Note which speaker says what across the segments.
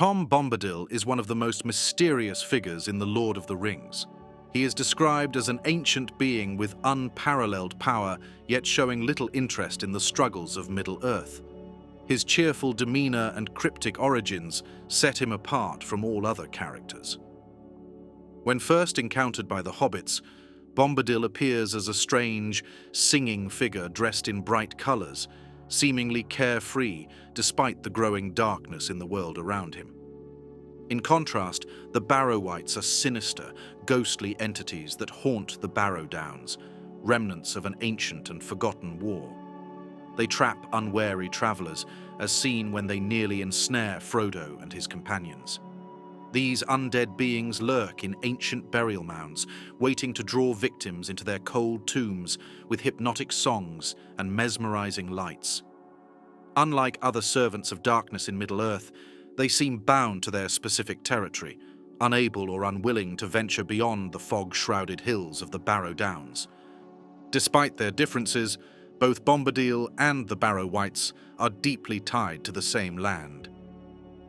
Speaker 1: Tom Bombadil is one of the most mysterious figures in The Lord of the Rings. He is described as an ancient being with unparalleled power, yet showing little interest in the struggles of Middle-earth. His cheerful demeanor and cryptic origins set him apart from all other characters. When first encountered by the hobbits, Bombadil appears as a strange, singing figure dressed in bright colors, seemingly carefree despite the growing darkness in the world around him. In contrast, the Wights are sinister, ghostly entities that haunt the Barrow Downs, remnants of an ancient and forgotten war. They trap unwary travelers, as seen when they nearly ensnare Frodo and his companions. These undead beings lurk in ancient burial mounds, waiting to draw victims into their cold tombs with hypnotic songs and mesmerizing lights. Unlike other servants of darkness in Middle-earth, they seem bound to their specific territory, unable or unwilling to venture beyond the fog-shrouded hills of the Barrow Downs. Despite their differences, both Bombadil and the Barrow Wights are deeply tied to the same land.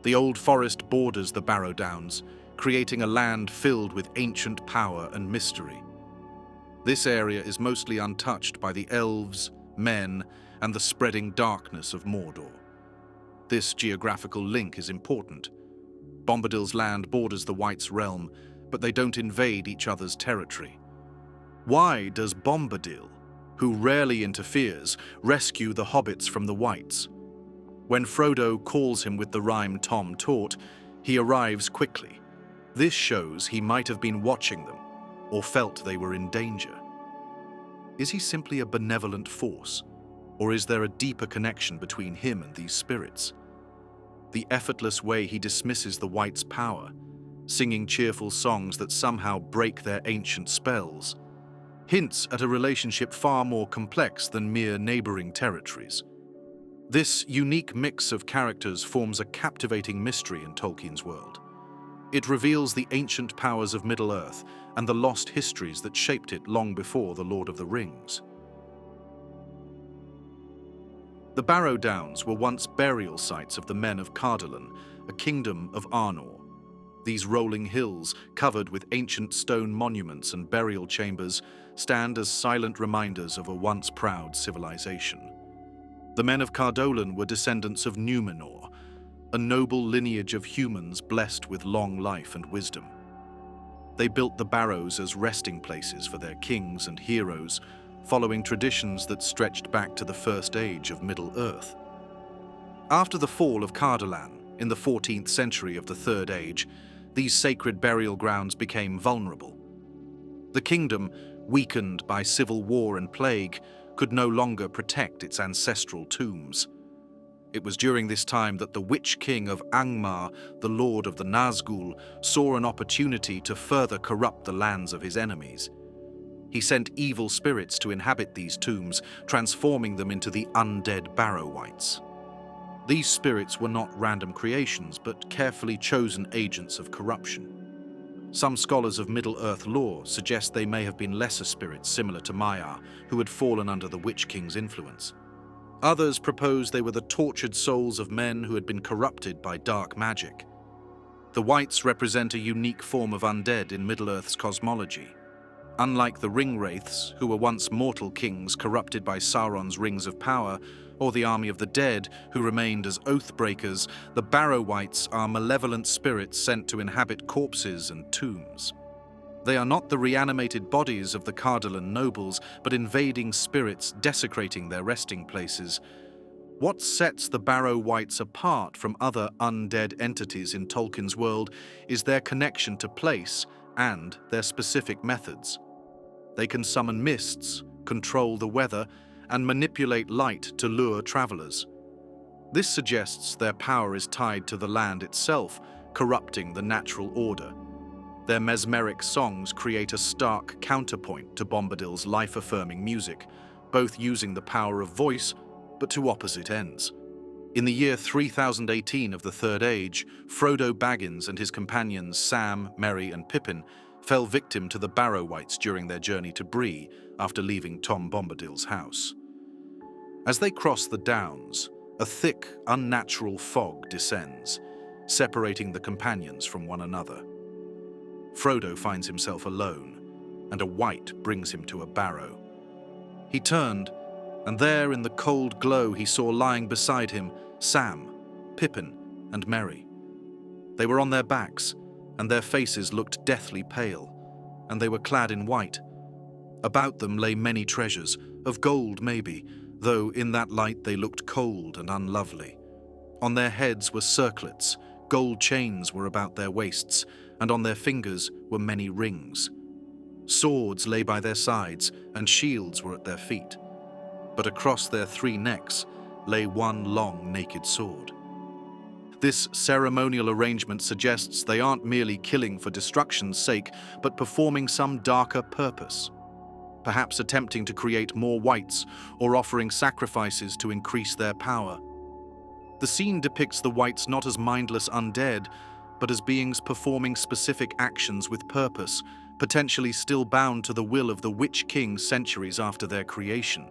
Speaker 1: The old forest borders the Barrow Downs, creating a land filled with ancient power and mystery. This area is mostly untouched by the elves, men, and the spreading darkness of Mordor. This geographical link is important. Bombadil's land borders the Wights' realm, but they don't invade each other's territory. Why does Bombadil, who rarely interferes, rescue the hobbits from the Wights? When Frodo calls him with the rhyme Tom taught, he arrives quickly. This shows he might have been watching them, or felt they were in danger. Is he simply a benevolent force, or is there a deeper connection between him and these spirits? The effortless way he dismisses the Wights' power, singing cheerful songs that somehow break their ancient spells, hints at a relationship far more complex than mere neighboring territories. This unique mix of characters forms a captivating mystery in Tolkien's world. It reveals the ancient powers of Middle-earth and the lost histories that shaped it long before The Lord of the Rings. The Barrow Downs were once burial sites of the men of Cardolan, a kingdom of Arnor. These rolling hills, covered with ancient stone monuments and burial chambers, stand as silent reminders of a once proud civilization. The men of Cardolan were descendants of Numenor, a noble lineage of humans blessed with long life and wisdom. They built the Barrows as resting places for their kings and heroes, following traditions that stretched back to the First Age of Middle-earth. After the fall of Cardolan in the 14th century of the Third Age, these sacred burial grounds became vulnerable. The kingdom, weakened by civil war and plague, could no longer protect its ancestral tombs. It was during this time that the Witch King of Angmar, the Lord of the Nazgul, saw an opportunity to further corrupt the lands of his enemies. He sent evil spirits to inhabit these tombs, transforming them into the undead Barrow Wights. These spirits were not random creations, but carefully chosen agents of corruption. Some scholars of Middle-earth lore suggest they may have been lesser spirits similar to Maiar, who had fallen under the Witch King's influence. Others propose they were the tortured souls of men who had been corrupted by dark magic. The Wights represent a unique form of undead in Middle-earth's cosmology. Unlike the Ringwraiths, who were once mortal kings corrupted by Sauron's rings of power, or the army of the dead, who remained as oath-breakers, the Barrow Wights are malevolent spirits sent to inhabit corpses and tombs. They are not the reanimated bodies of the Cardolan nobles, but invading spirits desecrating their resting places. What sets the Barrow Wights apart from other undead entities in Tolkien's world is their connection to place and their specific methods. They can summon mists, control the weather, and manipulate light to lure travelers. This suggests their power is tied to the land itself, corrupting the natural order. Their mesmeric songs create a stark counterpoint to Bombadil's life-affirming music, both using the power of voice, but to opposite ends. In the year 3018 of the Third Age, Frodo Baggins and his companions Sam, Merry, and Pippin fell victim to the Barrow Wights during their journey to Bree after leaving Tom Bombadil's house. As they cross the Downs, a thick, unnatural fog descends, separating the companions from one another. Frodo finds himself alone, and a wight brings him to a barrow. He turned, and there in the cold glow he saw lying beside him Sam, Pippin, and Merry. They were on their backs, and their faces looked deathly pale, and they were clad in white. About them lay many treasures, of gold maybe, though in that light they looked cold and unlovely. On their heads were circlets, gold chains were about their waists, and on their fingers were many rings. Swords lay by their sides, and shields were at their feet. But across their 3 necks lay one long naked sword. This ceremonial arrangement suggests they aren't merely killing for destruction's sake, but performing some darker purpose. Perhaps attempting to create more wights or offering sacrifices to increase their power. The scene depicts the wights not as mindless undead, but as beings performing specific actions with purpose, potentially still bound to the will of the Witch King centuries after their creation.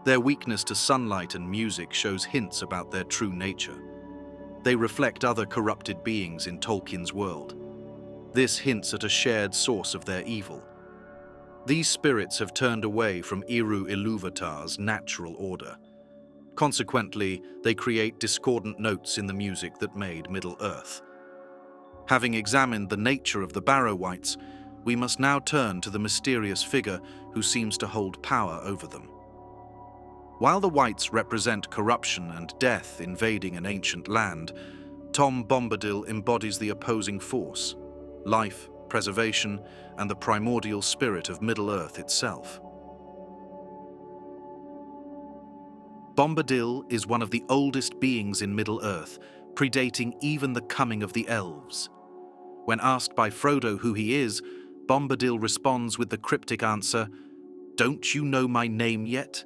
Speaker 1: Their weakness to sunlight and music shows hints about their true nature. They reflect other corrupted beings in Tolkien's world. This hints at a shared source of their evil. These spirits have turned away from Eru Ilúvatar's natural order. Consequently, they create discordant notes in the music that made Middle-earth. Having examined the nature of the Barrow Wights, we must now turn to the mysterious figure who seems to hold power over them. While the Wights represent corruption and death invading an ancient land, Tom Bombadil embodies the opposing force: life, preservation, and the primordial spirit of Middle-earth itself. Bombadil is one of the oldest beings in Middle-earth, predating even the coming of the elves. When asked by Frodo who he is, Bombadil responds with the cryptic answer, "Don't you know my name yet?"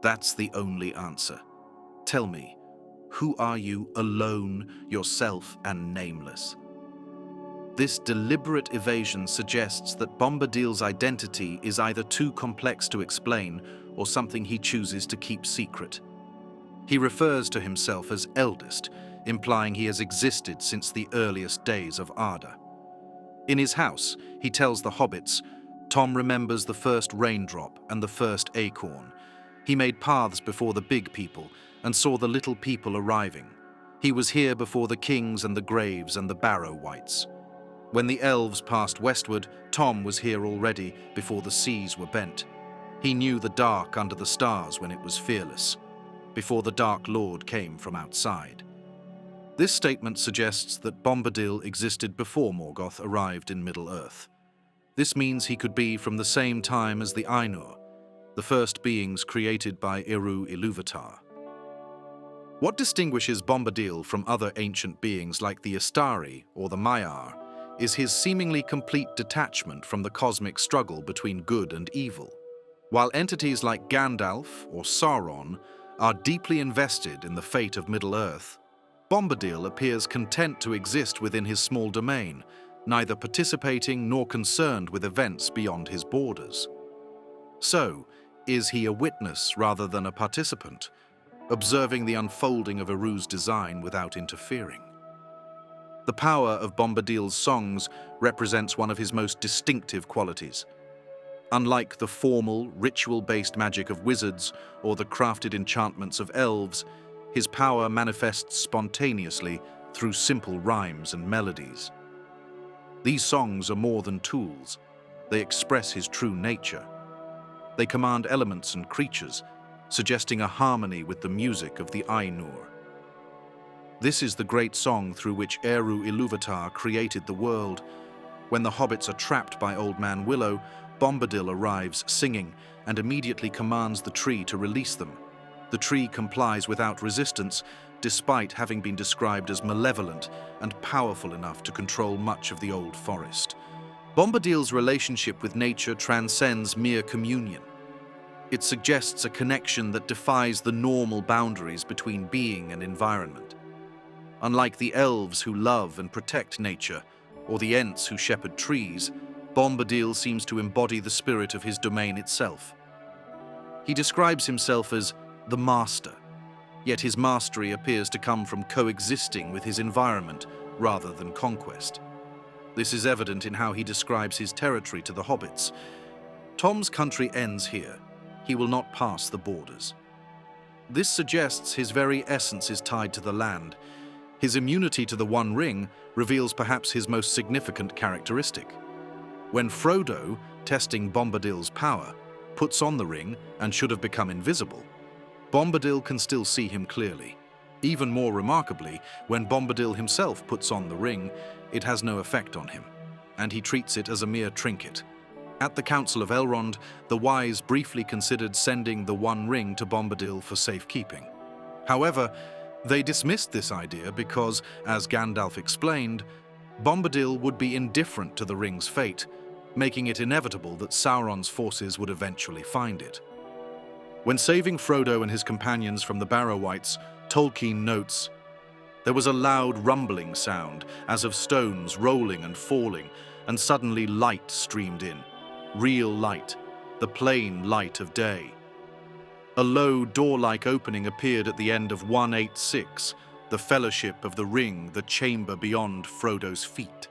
Speaker 1: That's the only answer. Tell me, who are you, alone, yourself, and nameless? This deliberate evasion suggests that Bombadil's identity is either too complex to explain or something he chooses to keep secret. He refers to himself as eldest, implying he has existed since the earliest days of Arda. In his house, he tells the hobbits, Tom remembers the first raindrop and the first acorn. He made paths before the big people and saw the little people arriving. He was here before the kings and the graves and the Barrow Wights. When the elves passed westward, Tom was here already before the seas were bent. He knew the dark under the stars when it was fearless, before the Dark Lord came from outside. This statement suggests that Bombadil existed before Morgoth arrived in Middle-earth. This means he could be from the same time as the Ainur, the first beings created by Eru Ilúvatar. What distinguishes Bombadil from other ancient beings like the Istari or the Maiar is his seemingly complete detachment from the cosmic struggle between good and evil. While entities like Gandalf or Sauron are deeply invested in the fate of Middle-earth, Bombadil appears content to exist within his small domain, neither participating nor concerned with events beyond his borders. So, is he a witness rather than a participant, observing the unfolding of Eru's design without interfering? The power of Bombadil's songs represents one of his most distinctive qualities. Unlike the formal, ritual-based magic of wizards or the crafted enchantments of elves, his power manifests spontaneously through simple rhymes and melodies. These songs are more than tools. They express his true nature. They command elements and creatures, suggesting a harmony with the music of the Ainur. This is the great song through which Eru Ilúvatar created the world. When the hobbits are trapped by Old Man Willow, Bombadil arrives singing and immediately commands the tree to release them. The tree complies without resistance, despite having been described as malevolent and powerful enough to control much of the old forest. Bombadil's relationship with nature transcends mere communion. It suggests a connection that defies the normal boundaries between being and environment. Unlike the elves who love and protect nature, or the Ents who shepherd trees, Bombadil seems to embody the spirit of his domain itself. He describes himself as the master, Yet his mastery appears to come from coexisting with his environment rather than conquest. This is evident in how he describes his territory to the hobbits. Tom's country ends here. He will not pass the borders. This suggests his very essence is tied to the land. His immunity to the One Ring reveals perhaps his most significant characteristic. When Frodo, testing Bombadil's power, puts on the ring and should have become invisible, Bombadil can still see him clearly. Even more remarkably, when Bombadil himself puts on the ring, it has no effect on him, and he treats it as a mere trinket. At the Council of Elrond, the wise briefly considered sending the One Ring to Bombadil for safekeeping. However, they dismissed this idea because, as Gandalf explained, Bombadil would be indifferent to the ring's fate, making it inevitable that Sauron's forces would eventually find it. When saving Frodo and his companions from the Barrow Wights, Tolkien notes, "There was a loud rumbling sound, as of stones rolling and falling, and suddenly light streamed in. Real light, the plain light of day. A low door-like opening appeared at the end of 186, the Fellowship of the Ring, the chamber beyond Frodo's feet.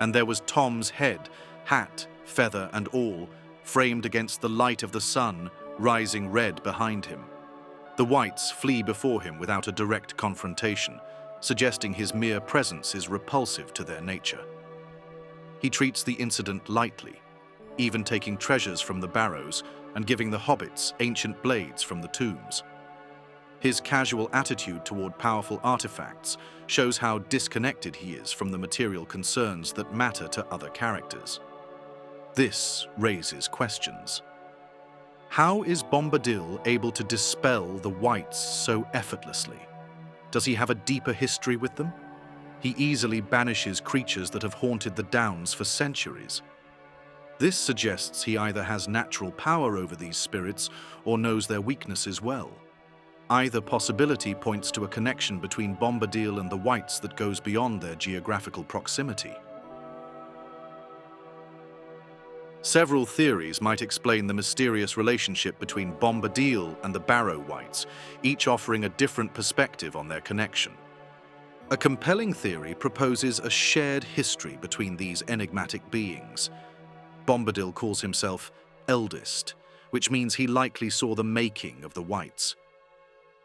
Speaker 1: And there was Tom's head, hat, feather and all, framed against the light of the sun, rising red behind him. The Wights flee before him without a direct confrontation, suggesting his mere presence is repulsive to their nature. He treats the incident lightly, even taking treasures from the Barrows and giving the hobbits ancient blades from the tombs. His casual attitude toward powerful artifacts shows how disconnected he is from the material concerns that matter to other characters. This raises questions. How is Bombadil able to dispel the Wights so effortlessly? Does he have a deeper history with them? He easily banishes creatures that have haunted the Downs for centuries. This suggests he either has natural power over these spirits or knows their weaknesses well. Either possibility points to a connection between Bombadil and the Wights that goes beyond their geographical proximity. Several theories might explain the mysterious relationship between Bombadil and the Barrow Wights, each offering a different perspective on their connection. A compelling theory proposes a shared history between these enigmatic beings. Bombadil calls himself eldest, which means he likely saw the making of the Wights.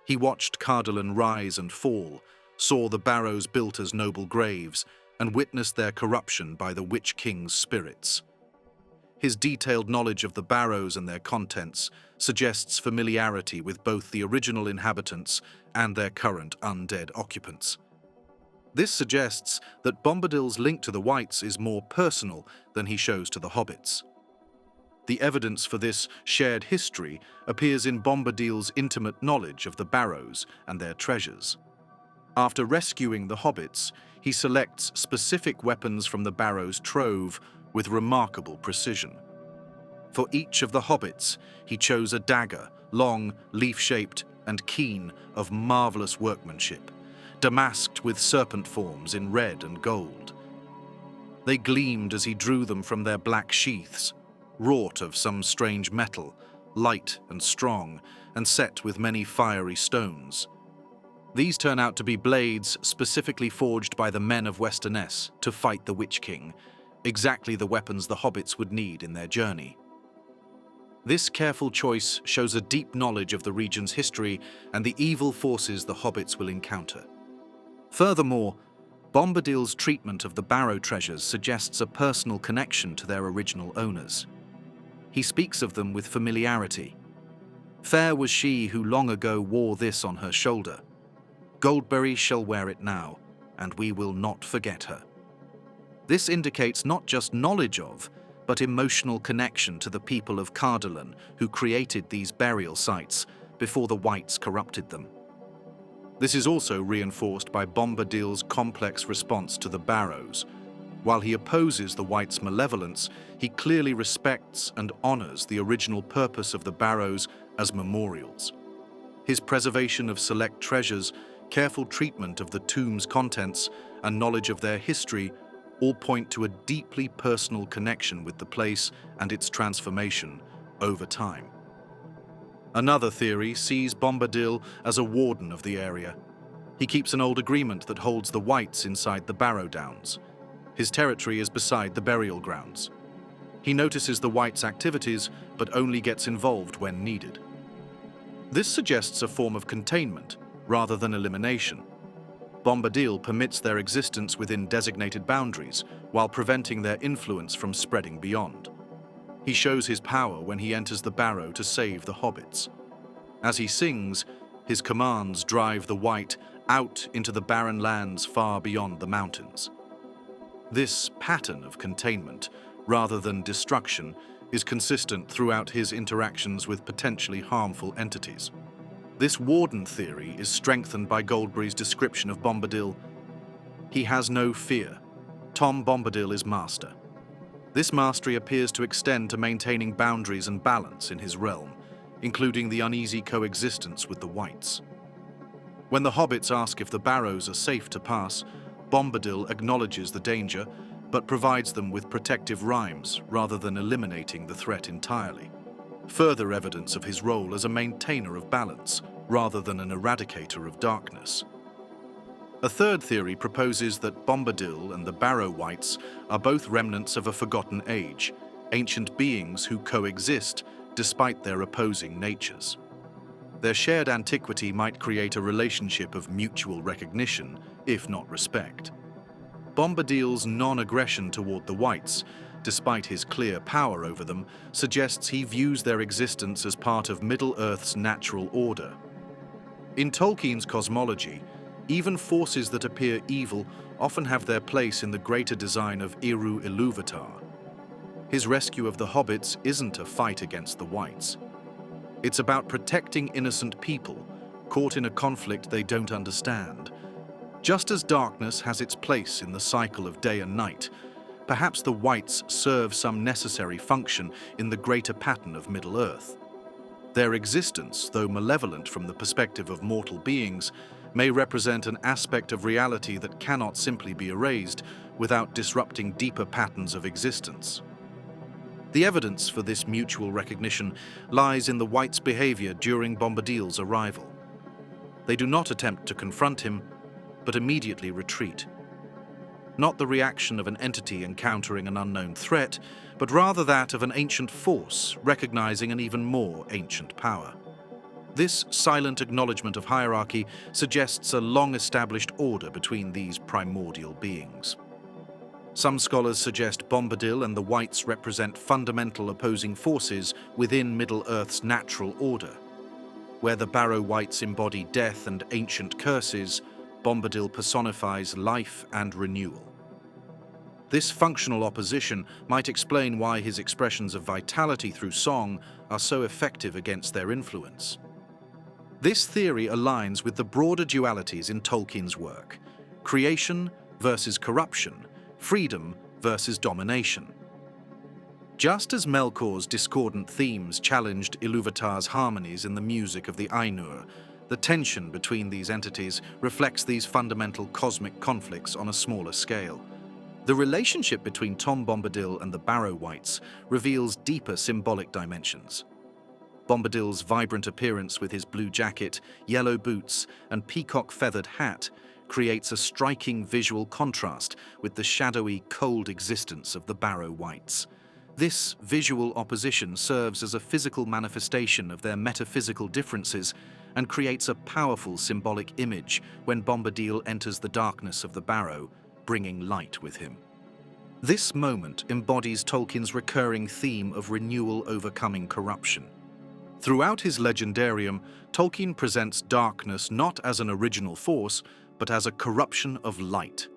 Speaker 1: He watched Cardolan rise and fall, saw the Barrows built as noble graves, and witnessed their corruption by the Witch King's spirits. His detailed knowledge of the Barrows and their contents suggests familiarity with both the original inhabitants and their current undead occupants. This suggests that Bombadil's link to the Wights is more personal than he shows to the hobbits. The evidence for this shared history appears in Bombadil's intimate knowledge of the Barrows and their treasures. After rescuing the hobbits, he selects specific weapons from the Barrows' trove with remarkable precision. For each of the hobbits, he chose a dagger, long, leaf-shaped, and keen, of marvelous workmanship, damasked with serpent forms in red and gold. They gleamed as he drew them from their black sheaths, wrought of some strange metal, light and strong, and set with many fiery stones. These turn out to be blades specifically forged by the men of Westernesse to fight the Witch King, exactly the weapons the hobbits would need in their journey. This careful choice shows a deep knowledge of the region's history and the evil forces the hobbits will encounter. Furthermore, Bombadil's treatment of the Barrow treasures suggests a personal connection to their original owners. He speaks of them with familiarity. "Fair was she who long ago wore this on her shoulder. Goldberry shall wear it now, and we will not forget her." This indicates not just knowledge of, but emotional connection to the people of Cardolan who created these burial sites before the Wights corrupted them. This is also reinforced by Bombadil's complex response to the Barrows. While he opposes the Wights' malevolence, he clearly respects and honors the original purpose of the Barrows as memorials. His preservation of select treasures, careful treatment of the tomb's contents, and knowledge of their history all point to a deeply personal connection with the place and its transformation over time. Another theory sees Bombadil as a warden of the area. He keeps an old agreement that holds the Wights inside the Barrow Downs. His territory is beside the burial grounds. He notices the Wights' activities, but only gets involved when needed. This suggests a form of containment, rather than elimination. Bombadil permits their existence within designated boundaries, while preventing their influence from spreading beyond. He shows his power when he enters the Barrow to save the hobbits. As he sings, his commands drive the Wight out into the barren lands far beyond the mountains. This pattern of containment, rather than destruction, is consistent throughout his interactions with potentially harmful entities. This warden theory is strengthened by Goldberry's description of Bombadil. He has no fear. Tom Bombadil is master. This mastery appears to extend to maintaining boundaries and balance in his realm, including the uneasy coexistence with the Wights. When the hobbits ask if the Barrows are safe to pass, Bombadil acknowledges the danger, but provides them with protective rhymes rather than eliminating the threat entirely. Further evidence of his role as a maintainer of balance, rather than an eradicator of darkness. A third theory proposes that Bombadil and the Barrow Wights are both remnants of a forgotten age, ancient beings who coexist despite their opposing natures. Their shared antiquity might create a relationship of mutual recognition, if not respect. Bombadil's non-aggression toward the Wights, despite his clear power over them, suggests he views their existence as part of Middle-earth's natural order. In Tolkien's cosmology, even forces that appear evil often have their place in the greater design of Eru Ilúvatar. His rescue of the hobbits isn't a fight against the Wights. It's about protecting innocent people, caught in a conflict they don't understand. Just as darkness has its place in the cycle of day and night, perhaps the Wights serve some necessary function in the greater pattern of Middle-earth. Their existence, though malevolent from the perspective of mortal beings, may represent an aspect of reality that cannot simply be erased without disrupting deeper patterns of existence. The evidence for this mutual recognition lies in the Wights' behavior during Bombadil's arrival. They do not attempt to confront him, but immediately retreat. Not the reaction of an entity encountering an unknown threat, but rather that of an ancient force recognizing an even more ancient power. This silent acknowledgement of hierarchy suggests a long-established order between these primordial beings. Some scholars suggest Bombadil and the Wights represent fundamental opposing forces within Middle-earth's natural order. Where the Barrow Wights embody death and ancient curses, Bombadil personifies life and renewal. This functional opposition might explain why his expressions of vitality through song are so effective against their influence. This theory aligns with the broader dualities in Tolkien's work: creation versus corruption, freedom versus domination. Just as Melkor's discordant themes challenged Ilúvatar's harmonies in the music of the Ainur, the tension between these entities reflects these fundamental cosmic conflicts on a smaller scale. The relationship between Tom Bombadil and the Barrow Wights reveals deeper symbolic dimensions. Bombadil's vibrant appearance with his blue jacket, yellow boots, and peacock-feathered hat creates a striking visual contrast with the shadowy, cold existence of the Barrow Wights. This visual opposition serves as a physical manifestation of their metaphysical differences and creates a powerful symbolic image when Bombadil enters the darkness of the Barrow, bringing light with him. This moment embodies Tolkien's recurring theme of renewal overcoming corruption. Throughout his legendarium, Tolkien presents darkness not as an original force, but as a corruption of light.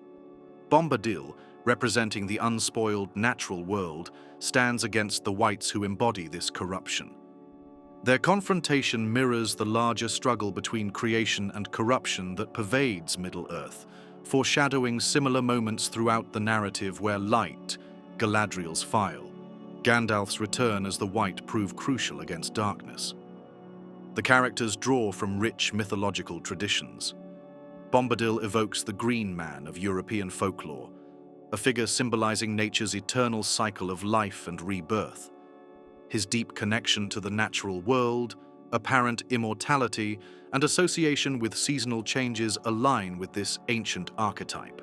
Speaker 1: Bombadil, representing the unspoiled natural world, stands against the Wights who embody this corruption. Their confrontation mirrors the larger struggle between creation and corruption that pervades Middle-earth, foreshadowing similar moments throughout the narrative where light, Galadriel's file, Gandalf's return as the Wight prove crucial against darkness. The characters draw from rich mythological traditions. Bombadil evokes the Green Man of European folklore, a figure symbolizing nature's eternal cycle of life and rebirth. His deep connection to the natural world, Apparent immortality and association with seasonal changes align with this ancient archetype.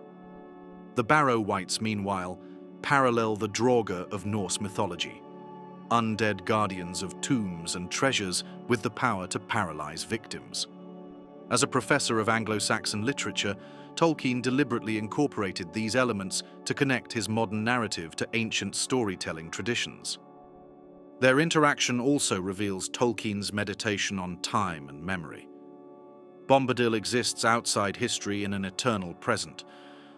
Speaker 1: The Barrow Wights, meanwhile, parallel the Draugr of Norse mythology, undead guardians of tombs and treasures with the power to paralyze victims. As a professor of Anglo-Saxon literature, Tolkien deliberately incorporated these elements to connect his modern narrative to ancient storytelling traditions. Their interaction also reveals Tolkien's meditation on time and memory. Bombadil exists outside history in an eternal present,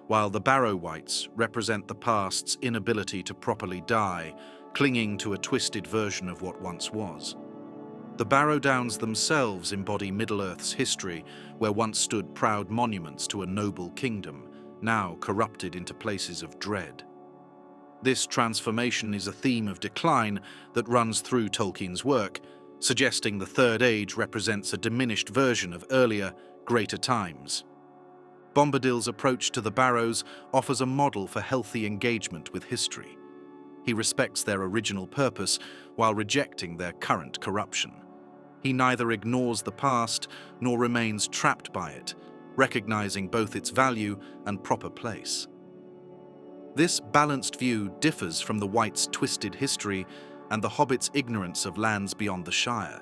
Speaker 1: while the Barrow Wights represent the past's inability to properly die, clinging to a twisted version of what once was. The Barrow Downs themselves embody Middle-earth's history, where once stood proud monuments to a noble kingdom, now corrupted into places of dread. This transformation is a theme of decline that runs through Tolkien's work, suggesting the Third Age represents a diminished version of earlier, greater times. Bombadil's approach to the Barrows offers a model for healthy engagement with history. He respects their original purpose while rejecting their current corruption. He neither ignores the past nor remains trapped by it, recognizing both its value and proper place. This balanced view differs from the Wights' twisted history and the hobbits' ignorance of lands beyond the Shire.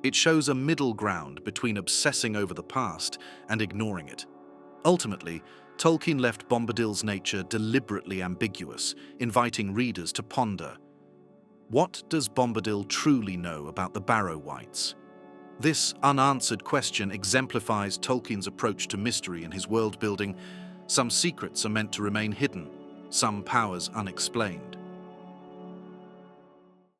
Speaker 1: It shows a middle ground between obsessing over the past and ignoring it. Ultimately, Tolkien left Bombadil's nature deliberately ambiguous, inviting readers to ponder. What does Bombadil truly know about the Barrow Wights? This unanswered question exemplifies Tolkien's approach to mystery in his world-building. Some secrets are meant to remain hidden, some powers unexplained.